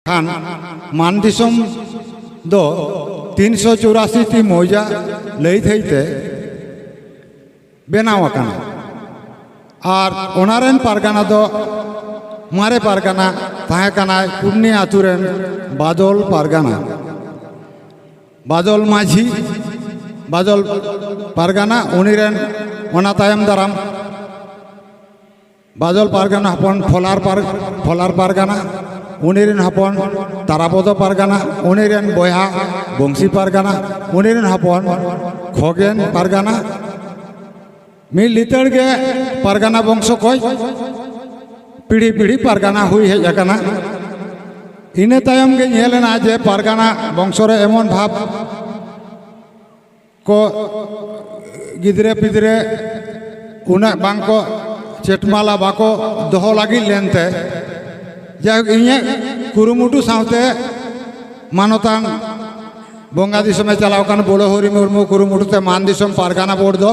खान मान दिसम दो 384 टी मौजा लई थईते बेनाव आकाना और ओनारेन पारगाना दो मारे पारगाना ताहे काना कुर्नी आतुरेन बादल पारगाना बादल माझी बादल पारगाना उनीरेन ओना तायम दाराम बादल पारगाना हपन फलार पारगाना उनीरेन हपन तारापद पारगाना उनीरेन बया बंशी पारगाना उनीरेन हपन खगेन पारगाना मिल लितड़ के पारगाना वंश कय पीढ़ी पीढ़ी पारगाना हुई हेज आकाना इने तायम के नेलना जे पारगाना वंश रे एमन भाव को गिदरे पिदरे उना बांको चेटमाला बाको दोहो लगी लेनते जाक इने कुरुमुटु सावते मानतान बंगा दिसमे चलाव कान बोलोहरी मुर्मू कुरुमुटुते मान दिसम पारगाना बोर्ड दो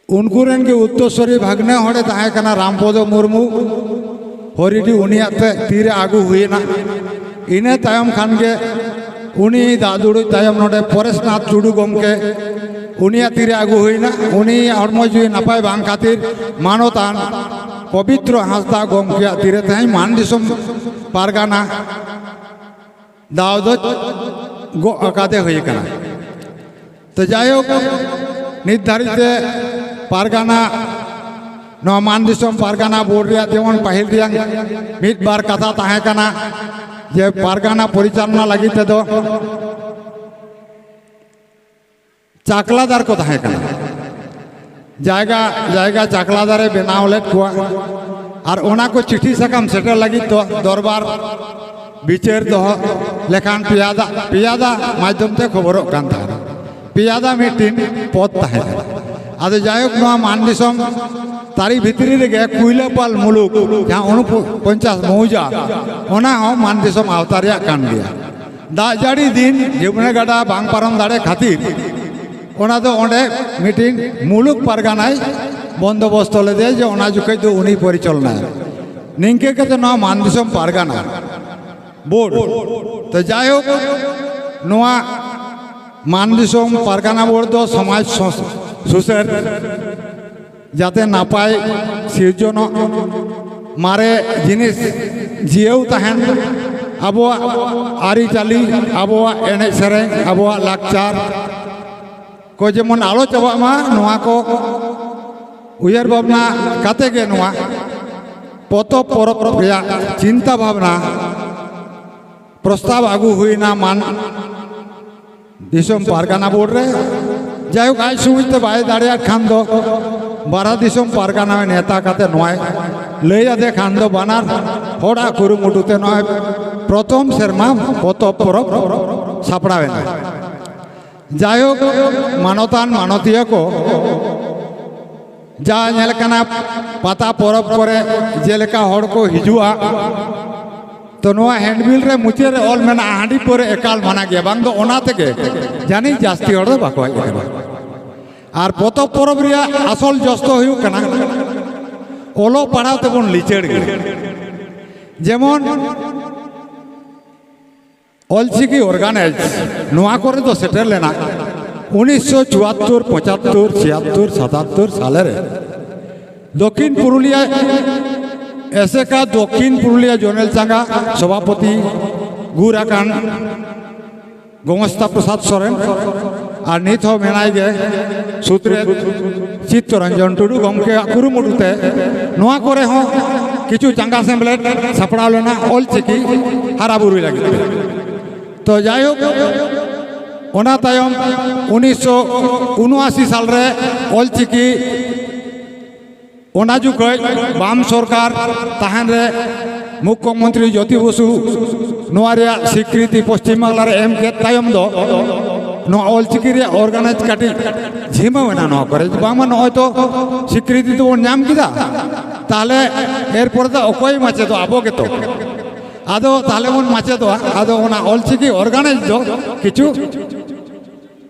उनकुरेन के उत्तरस्वरी भागने होड़े ताहे कना रामपद मुर्मू हरिडी उनियाते तीरे आगू हुईना इने तायम खान के उनी दादुड़ू तायम नोडे परेशनाथ टुडू गमके उनिया तीरे आगू हुईना उनी हड़मो जुई नापाय बांग खातिर मानतान पवित्र हांसदा गमके तीरे ताई मान दिसम पारगाना दावद गो अकादे हुई कना तो जायक निर्धारित पारगाना नवा मान दिसम पारगाना बोर्ड रे जेमन पाहिल दियां मिद बार कथा ताहे कना जे पारगाना परिचालना लगी तेदो चाकलादार को ताहे कना जायगा जायगा चाकलादारे बेनाव लेट कुआ और ओना को चिठी सकाम सेटर लगी तो दरबार बिचार दो लेखान पियादा माध्यम ते खबर कान था पियादा मीटिंग पद ताहे आदो जायक नवा मान दिसम तारी भितरी रे कुइलापाल मुलुक जहाँ 49 मौजा ओना हो मान दिसम आवतारिया कान गया दा जाड़ी दिन जीवने गाडा बांग पारम दाड़े खातिर ओना दो ओंडे मीटिंग मुलुक पारगानाय बंदोबस्त लेदे जे ओना जुके दो उनी परिचालना निंके कते नवा मान दिसम पारगाना बोर्ड तो जायक नवा मान दिसम पारगाना बोर्ड दो समाज सुसर जाते नापाय सिरजन मारे जिनिस जिएव तहन आबो आरी चाली आबो एने सेरें आबो लाकचार को जेमन आलो चाबा मा नोआ को उयर भावना काते गे नोआ पतब परब रेया चिंता भावना प्रस्ताव आगू हुईना मान दिसम पारगाना बोर्ड रे जायक आज सुविते बाय दाड़िया खान दो बारा दिसम पारगाना में नेता काते नोय लैया दे खान दो बानार होड़ा कुरुमुटुते नोय प्रथम शर्मा पतब परब सापड़ावेना जायक मानतान मानतिया को जा नेलकाना पाता परब करे जेलेका होड़ को हिजुआ तो नोआ हैंडबिल रे मुचे रे ऑल मेना हांडी परे एकाल माना गया बांग दो ओना तेगे जानी जास्ती होड़ दो बाको और पतब परब रिया आसल जस्तो हुयु कना ओलो पढ़ाव तेबन लिचेड़ गे जेमन ऑलचिकी ऑर्गेनाइज नोआ करे तो सेटेल लेना 1974 75 76 77 साले रे दक्षिण पुरुलिया ऐसे का दक्षिण पुरुलिया जोनेल चांगा सभापति गुराकान गोमस्ता प्रसाद सोरेन और नित हो मेनाय गे सूत्रे चित्तरंजन टुडू गमके कुरुमुटुते नोआ करे हो किछु चांगा सेम्बलेट सापड़ा लेना ऑलचिकी हाराबुरुई लगी तो जायक ओना तायम 1979 साल रे ऑलचिकी ओना जुगय बाम सरकार तहन रे मुख्यमंत्री ज्योति बसु नोआरिया स्वीकृति पश्चिम बांगला रे एम के तायम दो नो ऑलचिकी रे ऑर्गेनाइज काटी झिमावेना नो करे बांगमा नो तो स्वीकृति तो नाम किदा ताले एरपर दा अकय माचे तो आबो के तो आदो ताले मन माचे तो आदो ओना ऑलचिकी ऑर्गेनाइज दो किछु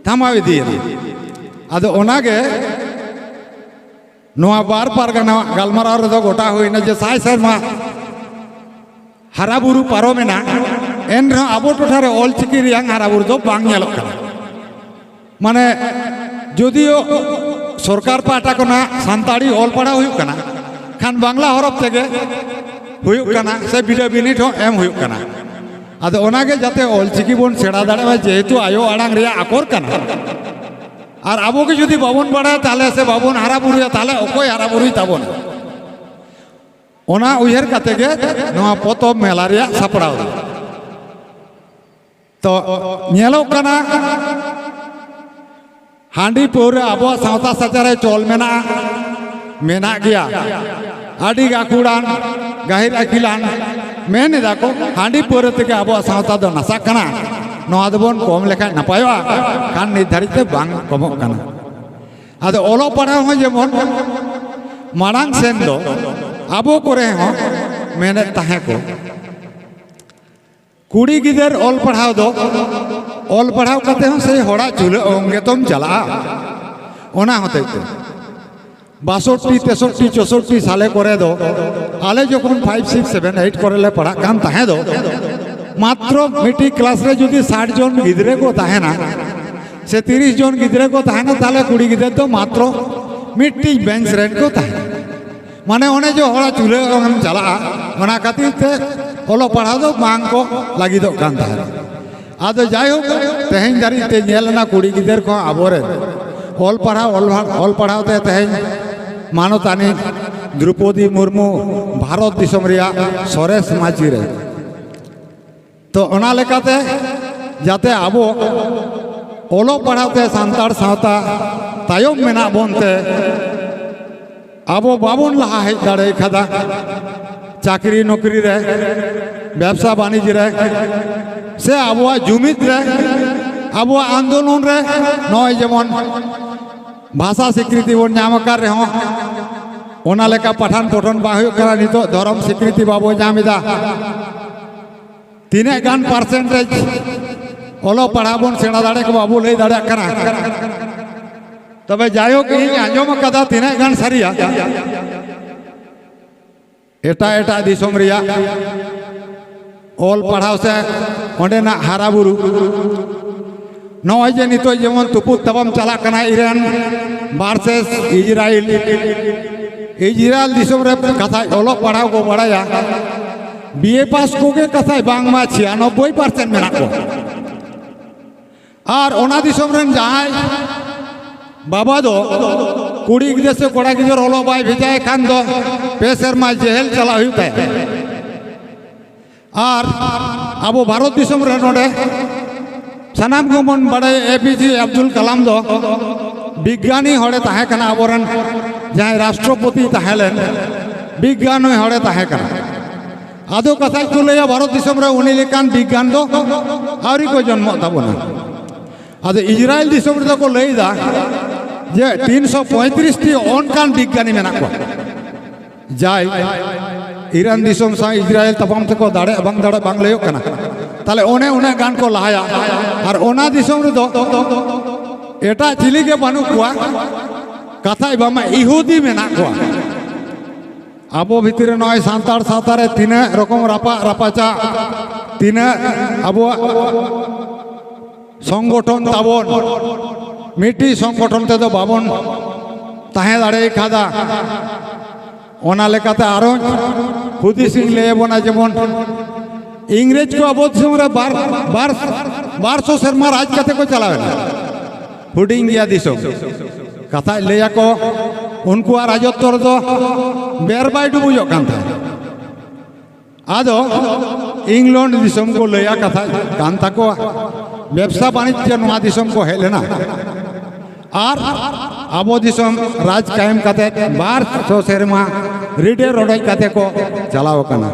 थामावे दिए आदो ओनागे नोआ बार पारगाना गालमाराव रे दो गोटा होइना जे साय शर्मा हाराबुरु पारोमेना एनरह आबो टोठारे ऑलचिकी रियां हाराबुरु दो बांग नेलोग कना माने जदिओ सरकार पाहटा खना सानताड़ी ऑल पढ़ाव हुयुग कना खान बांग्ला हरफ तेगे हुयुग कना से बिडा बिनिट हो एम हुयुग कना आदो ओनागे जाते ऑलचिकी बोन सेड़ा दाड़ेबा जेहेतु आयो आड़ांग रिया आकोर कना और आबो के जदि बाबन बाड़ाय ताहले से बाबन हाराबुरुया ताहले अकोय हाराबुरुय ताबन ओना उयहर काते गे नोआ पतब मेला रिया सापड़ाव तो नेलोग कना हांडी पौरे आबो सावता साचारे चोल मेना गया आड़ी गाकुड़ान गाहिर अखिलान मेन दाको हांडी पौरे तेगे आबो सावता दो नासा कना नोआ दोबन कम लेखा नापायोआ खान निर्धारित बांग कमोग कना आदो ओलो पढ़ाव हो जेमन मारांग सेन दो आबो करे हो मेने ताहे को कुड़ी गिदर ऑल पढ़ाव दो ऑल पढ़ाव करते हो से होड़ा चूल्हे ओंगे तुम चला ओना होते थे 62 63 64 साले करे दो आले जखन 5 6 7 8 करे ले पढ़ा कान ताहे दो मात्र मिट्टी क्लास रे जुदी 60 जन गिदरे को ताहे ना से 30 जन गिदरे को ताहे ना ताले कुड़ी गिदर तो मात्र मिट्टी बेंच रेन को ताहे माने ओने जो होड़ा चूल्हे हम चला ओना खातिर ते ओलो पढ़ा दो बांग को लगी दो कान ताहे आदो जायो तेहें दारी ते नेलना कुड़ी गिदर को आबोरे ऑल पढ़ाव ते तेहें मानतानी द्रौपदी मुर्मू भारत दिसम रिया सरेस माची रे तो ओना लेकाते जाते आबो ओलो पढ़ावते सान्ताड़ सावता तायम मेना बोनते आबो बाबन लहा हेज दाड़े खादा चाकरी नौकरी रे व्यवसा बाणिज्य रे से आबो जुमिद रे आबो आंदोलन रे नय जेमन भाषा स्वीकृति बन नाम कर रे हो ओना लेका पठान पठन बा हुयुग कना नितो धर्म स्वीकृति बाबो नामिदा तीने गान परसेंटेज ओलो पढ़ाबन सेड़ा दाड़े को बाबू लई दाड़े कना तबे जायो कि आंजम कदा तीने गान सारिया एटा एटा दिसम रिया ऑल पढ़ाव से ओंडेना हाराबुरु नय जे नितो जेमन तुपुत तबम चला कना इरान वर्सेस इजराइल दिसम रे कथा ओलो पढ़ाव को बड़ाया बीए पास को के कथा बांगमा 96% मेना को और ओना दिसम रेन जहाय बाबा दो कुड़ी गिदर से कोड़ा गिदर ओलो बाय भेजाए खान दो पे सेरमा जेल चला हुई है और अब भारत दिसम रे नोडे सनाम को मन बड़े एपीजे अब्दुल कलाम दो विज्ञानी होड़े ताहे कना अबोरन जहां राष्ट्रपति ताहेलेन विज्ञान होड़े ताहे कना आदो कथा को लया भारत दिसम रे उनी लेकान विज्ञान दो आवरी को जन्म ताबोना आदो इजराइल दिसम रे को लईदा जे 335 टी ऑनकान विज्ञानी मेना को जाय ईरान दिसम सा इजराइल तपम तको दाड़े बांग लयो कना ताले ओने गान को लहाया और ओना दिसम रे दो एटा चिली के बानु कुआ कथा बामा इहुदी मेना को आबो भितर नय सान्ताड़ सावतारे तीना रकम रापाचा तीना आबो संगठन ताबन मिट्टी संगठन ते दो बाबन ताहे दाड़े खादा ओना लेकाते आरो हुदिसिंग लेबोना जेमन इंग्रेज को आबो दिसम रे 1200 शर्मा राज काते को चलावेना हुडिंग गया दिसम कथा लेया को उनको राजत्व दो बेरबाई डुबुजो कान था आदो इंग्लैंड दिसम को लेया कथा कान ताको व्यवसा वाणिज्य नोआ दिसम को हेलेना और आबो दिसम राज कायम काते 1200 शर्मा रिडे रोडई काते को चलाव कना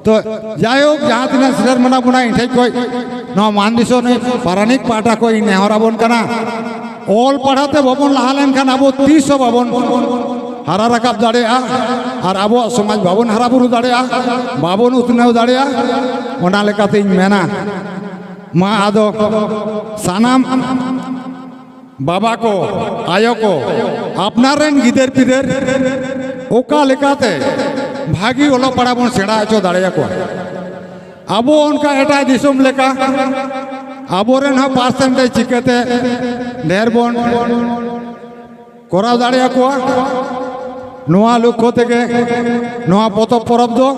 तो जायोग जहाँ तीना सिलर मना बुना इठे को नो मान दिसो ने पारानिक पाटा को नेहरा बन कना ऑल पढ़ाते बाबन लहालेन खान आबो 300 बाबन हारा रकाब दाड़ेया और आबो समाज बाबन हारा बुरु दाड़ेया बाबन उतनेव दाड़ेया ओना लेकाते मेना मा आदो सानाम बाबा को आयो को अपनार रेन गिदर पिदर ओका लेकाते भागी ओलो पढ़ाबन सेड़ा आचो दाड़ेया को अब उनका एटा दिसुम लेका आबोरेन हा परसेंटेज चिकाते ढेर बोन कोराव दाड़े को नोआ लक्ष्य तेगे नोआ पतब परब दो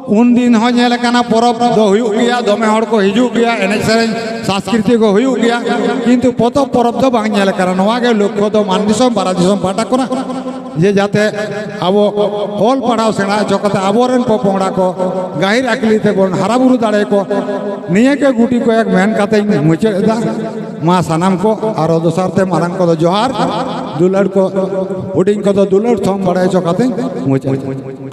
उन दिन हो नेलकाना परब दो हुयुग गया दमे हड़ को हिजुग गया एने सेरें संस्कृति को हुयुग गया किंतु पतब परब दो बांग नेलकाना नोआ के लक्ष्य दो मान दिसम बारा दिसम पाटा कोना जे जाते अब ऑल पढ़ाओ सेना चोकते आबोरेन पोपोंगड़ा को गाहिर अकलीते बोन हराबुरु दाड़े को निये के गुटी को एक मेहन काते मुचेदा मा सनाम को और दोसारते मारंग को जोहार दुलड़ को हुडिंग को दुलड़ थम बड़े चोकते मुचे